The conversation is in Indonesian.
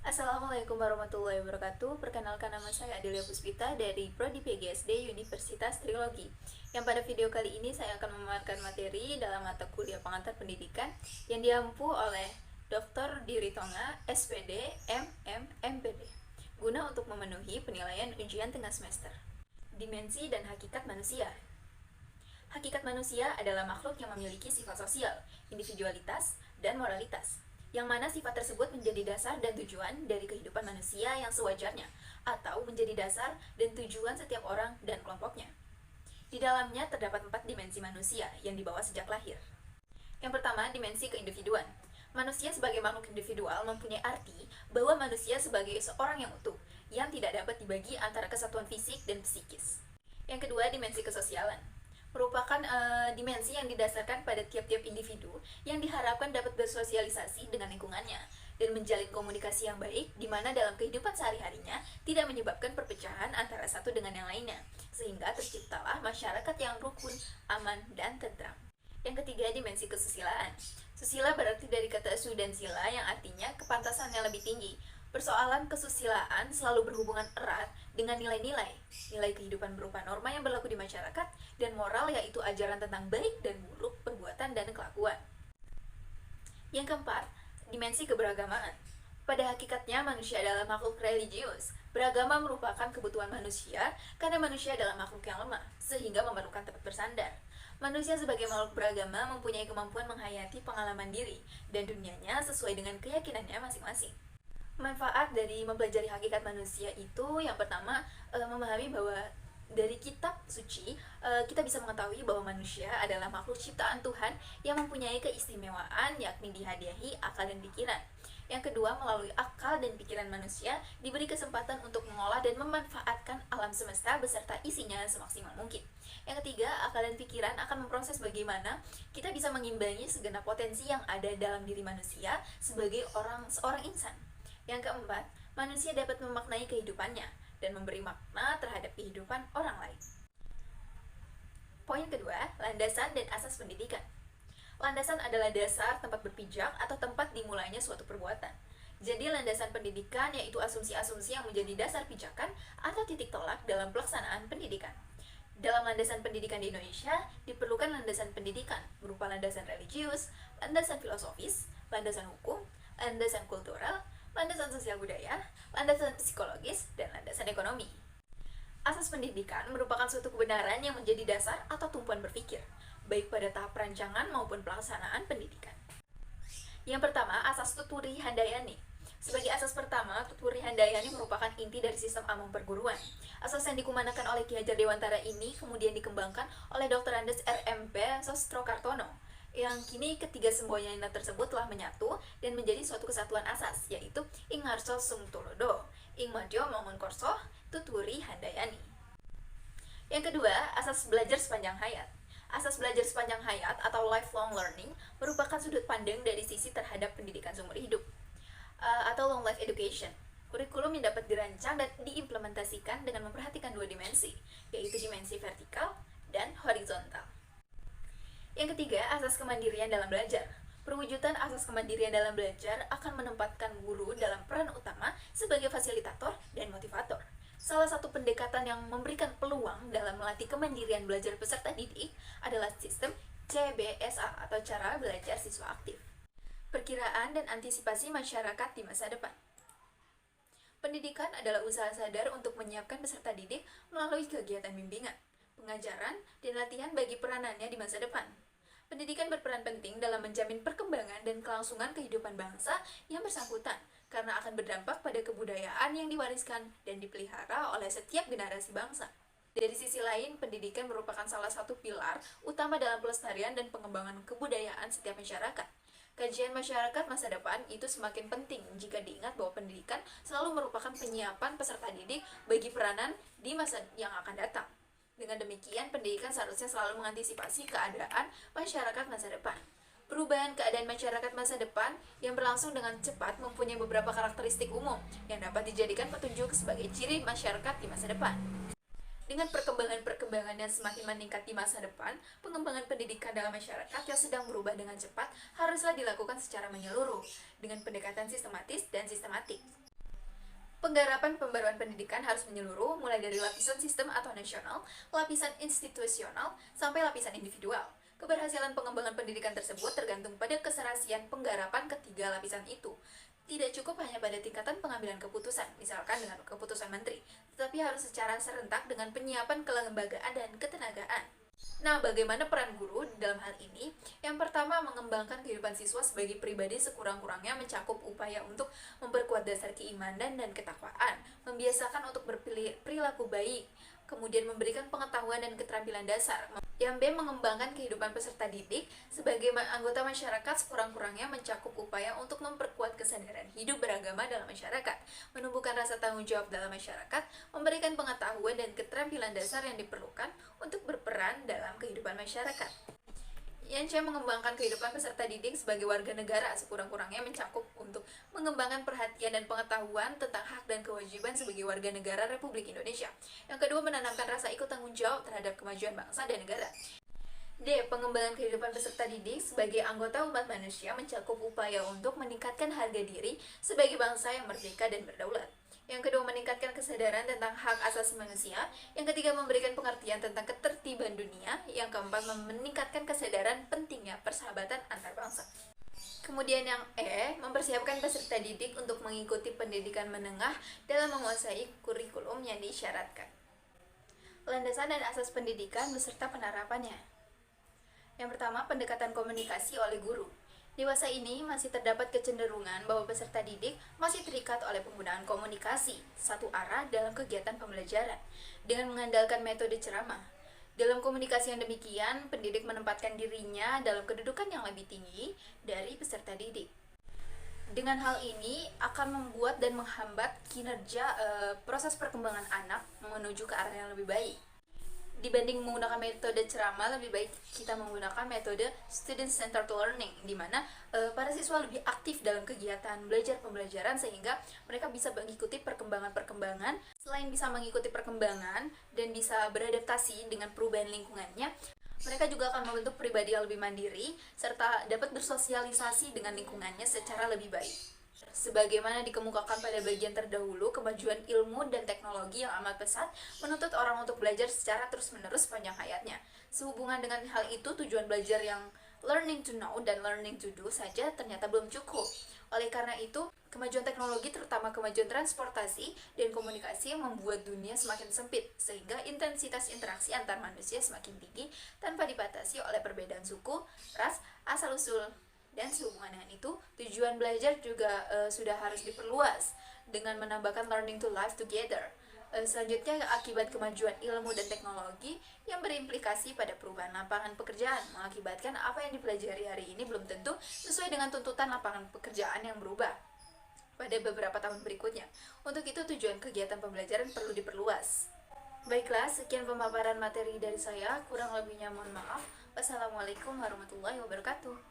Assalamualaikum warahmatullahi wabarakatuh. Perkenalkan, nama saya Adelia Puspita dari Prodi PGSD Universitas Trilogi. Yang pada video kali ini saya akan memaparkan materi dalam mata kuliah pengantar pendidikan yang diampu oleh Dr. Diri Tonga, SPD, MM, MPD, guna untuk memenuhi penilaian ujian tengah semester. Dimensi dan hakikat manusia. Hakikat manusia adalah makhluk yang memiliki sifat sosial, individualitas, dan moralitas, yang mana sifat tersebut menjadi dasar dan tujuan dari kehidupan manusia yang sewajarnya, atau menjadi dasar dan tujuan setiap orang dan kelompoknya. Di dalamnya terdapat 4 dimensi manusia yang dibawa sejak lahir. Yang pertama, dimensi keindividuan. Manusia sebagai makhluk individual mempunyai arti bahwa manusia sebagai seorang yang utuh, yang tidak dapat dibagi antara kesatuan fisik dan psikis. Yang kedua, dimensi kesosialan merupakan dimensi yang didasarkan pada tiap-tiap individu yang diharapkan dapat bersosialisasi dengan lingkungannya dan menjalin komunikasi yang baik, di mana dalam kehidupan sehari-harinya tidak menyebabkan perpecahan antara satu dengan yang lainnya, sehingga terciptalah masyarakat yang rukun, aman, dan tentram. Yang ketiga, dimensi kesusilaan. Susila berarti dari kata su dan sila yang artinya kepantasan yang lebih tinggi. Persoalan kesusilaan selalu berhubungan erat dengan nilai-nilai, nilai kehidupan berupa norma yang berlaku di masyarakat, dan moral yaitu ajaran tentang baik dan buruk, perbuatan dan kelakuan. Yang keempat, dimensi keberagamaan. Pada hakikatnya manusia adalah makhluk religius. Beragama merupakan kebutuhan manusia karena manusia adalah makhluk yang lemah, sehingga memerlukan tempat bersandar. Manusia sebagai makhluk beragama mempunyai kemampuan menghayati pengalaman diri dan dunianya sesuai dengan keyakinannya masing-masing. Manfaat dari mempelajari hakikat manusia itu yang pertama, memahami bahwa dari kitab suci kita bisa mengetahui bahwa manusia adalah makhluk ciptaan Tuhan yang mempunyai keistimewaan, yakni dihadiahi akal dan pikiran. Yang kedua, melalui akal dan pikiran manusia diberi kesempatan untuk mengolah dan memanfaatkan alam semesta beserta isinya semaksimal mungkin. Yang ketiga, akal dan pikiran akan memproses bagaimana kita bisa mengimbangi segenap potensi yang ada dalam diri manusia sebagai seorang insan. Yang keempat, manusia dapat memaknai kehidupannya dan memberi makna terhadap kehidupan orang lain. Poin kedua, landasan dan asas pendidikan. Landasan adalah dasar tempat berpijak atau tempat dimulainya suatu perbuatan. Jadi landasan pendidikan yaitu asumsi-asumsi yang menjadi dasar pijakan atau titik tolak dalam pelaksanaan pendidikan. Dalam landasan pendidikan di Indonesia, diperlukan landasan pendidikan berupa landasan religius, landasan filosofis, landasan hukum, landasan kultural, landasan sosial budaya, landasan psikologis, dan landasan ekonomi. Asas pendidikan merupakan suatu kebenaran yang menjadi dasar atau tumpuan berpikir, baik pada tahap perancangan maupun pelaksanaan pendidikan. Yang pertama, asas Tuturi Handayani. Sebagai asas pertama, Tuturi Handayani merupakan inti dari sistem amung perguruan. Asas yang dikumandangkan oleh Ki Hajar Dewantara ini kemudian dikembangkan oleh Dr. Andes RMP Sostrokartono, yang kini ketiga semboyanina tersebut telah menyatu dan menjadi suatu kesatuan asas, yaitu Ing Harso Sumtulodo, Ing Madyo Mongon Korso, Tuturi Handayani. Yang kedua, asas belajar sepanjang hayat. Asas belajar sepanjang hayat atau lifelong learning merupakan sudut pandang dari sisi terhadap pendidikan seumur hidup atau long life education. Kurikulum yang dapat dirancang dan diimplementasikan dengan memperhatikan dua dimensi, yaitu dimensi vertikal dan horizontal. Yang ketiga, asas kemandirian dalam belajar. Perwujudan asas kemandirian dalam belajar akan menempatkan guru dalam peran utama sebagai fasilitator dan motivator. Salah satu pendekatan yang memberikan peluang dalam melatih kemandirian belajar peserta didik adalah sistem CBSA atau cara belajar siswa aktif. Perkiraan dan antisipasi masyarakat di masa depan. Pendidikan adalah usaha sadar untuk menyiapkan peserta didik melalui kegiatan bimbingan, pengajaran, dan latihan bagi peranannya di masa depan. Pendidikan berperan penting dalam menjamin perkembangan dan kelangsungan kehidupan bangsa yang bersangkutan, karena akan berdampak pada kebudayaan yang diwariskan dan dipelihara oleh setiap generasi bangsa. Dari sisi lain, pendidikan merupakan salah satu pilar utama dalam pelestarian dan pengembangan kebudayaan setiap masyarakat. Kajian masyarakat masa depan itu semakin penting jika diingat bahwa pendidikan selalu merupakan penyiapan peserta didik bagi peranan di masa yang akan datang. Dengan demikian, pendidikan seharusnya selalu mengantisipasi keadaan masyarakat masa depan. Perubahan keadaan masyarakat masa depan yang berlangsung dengan cepat mempunyai beberapa karakteristik umum yang dapat dijadikan petunjuk sebagai ciri masyarakat di masa depan. Dengan perkembangan yang semakin meningkat di masa depan, pengembangan pendidikan dalam masyarakat yang sedang berubah dengan cepat haruslah dilakukan secara menyeluruh, dengan pendekatan sistematis dan sistematik. Penggarapan pembaruan pendidikan harus menyeluruh, mulai dari lapisan sistem atau nasional, lapisan institusional, sampai lapisan individual. Keberhasilan pengembangan pendidikan tersebut tergantung pada keserasian penggarapan ketiga lapisan itu. Tidak cukup hanya pada tingkatan pengambilan keputusan, misalkan dengan keputusan menteri, tetapi harus secara serentak dengan penyiapan kelembagaan dan ketenagaan. Nah, bagaimana peran guru di dalam hal ini? Yang pertama, mengembangkan kehidupan siswa sebagai pribadi sekurang-kurangnya mencakup upaya untuk memperkuat dasar keimanan dan ketakwaan, membiasakan untuk berperilaku baik, kemudian memberikan pengetahuan dan keterampilan dasar. Yang B, mengembangkan kehidupan peserta didik sebagai anggota masyarakat sekurang-kurangnya mencakup upaya untuk memperkuat kesadaran hidup beragama dalam masyarakat, menumbuhkan rasa tanggung jawab dalam masyarakat, memberikan pengetahuan dan keterampilan dasar yang diperlukan untuk berperan dalam kehidupan masyarakat. Yang C, mengembangkan kehidupan peserta didik sebagai warga negara sekurang-kurangnya mencakup untuk mengembangkan perhatian dan pengetahuan tentang hak dan kewajiban sebagai warga negara Republik Indonesia. Yang kedua, menanamkan rasa ikut tanggung jawab terhadap kemajuan bangsa dan negara. D, pengembangan kehidupan peserta didik sebagai anggota umat manusia mencakup upaya untuk meningkatkan harga diri sebagai bangsa yang merdeka dan berdaulat. Yang kedua, meningkatkan kesadaran tentang hak asasi manusia. Yang ketiga, memberikan pengertian tentang ketertiban dunia. Yang keempat, meningkatkan kesadaran pentingnya persahabatan antar bangsa. Kemudian yang E, mempersiapkan peserta didik untuk mengikuti pendidikan menengah dalam menguasai kurikulum yang disyaratkan. Landasan dan asas pendidikan beserta penerapannya. Yang pertama, pendekatan komunikasi oleh guru. Dewasa ini masih terdapat kecenderungan bahwa peserta didik masih terikat oleh penggunaan komunikasi satu arah dalam kegiatan pembelajaran dengan mengandalkan metode ceramah. Dalam komunikasi yang demikian, pendidik menempatkan dirinya dalam kedudukan yang lebih tinggi dari peserta didik. Dengan hal ini akan membuat dan menghambat kinerja proses perkembangan anak menuju ke arah yang lebih baik. Dibanding menggunakan metode ceramah, lebih baik kita menggunakan metode student-centered learning, di mana para siswa lebih aktif dalam kegiatan belajar pembelajaran sehingga mereka bisa mengikuti perkembangan-perkembangan. Selain bisa mengikuti perkembangan dan bisa beradaptasi dengan perubahan lingkungannya, mereka juga akan membentuk pribadi yang lebih mandiri serta dapat bersosialisasi dengan lingkungannya secara lebih baik. Sebagaimana dikemukakan pada bagian terdahulu, kemajuan ilmu dan teknologi yang amat pesat menuntut orang untuk belajar secara terus-menerus sepanjang hayatnya. Sehubungan dengan hal itu, tujuan belajar yang learning to know dan learning to do saja ternyata belum cukup. Oleh karena itu, kemajuan teknologi terutama kemajuan transportasi dan komunikasi membuat dunia semakin sempit, sehingga intensitas interaksi antar manusia semakin tinggi tanpa dibatasi oleh perbedaan suku, ras, asal-usul. Dan sehubungan dengan itu, tujuan belajar juga sudah harus diperluas dengan menambahkan learning to live together. Selanjutnya, akibat kemajuan ilmu dan teknologi yang berimplikasi pada perubahan lapangan pekerjaan mengakibatkan apa yang dipelajari hari ini belum tentu sesuai dengan tuntutan lapangan pekerjaan yang berubah pada beberapa tahun berikutnya. Untuk itu, tujuan kegiatan pembelajaran perlu diperluas. Baiklah, sekian pemaparan materi dari saya. Kurang lebihnya mohon maaf. Wassalamualaikum warahmatullahi wabarakatuh.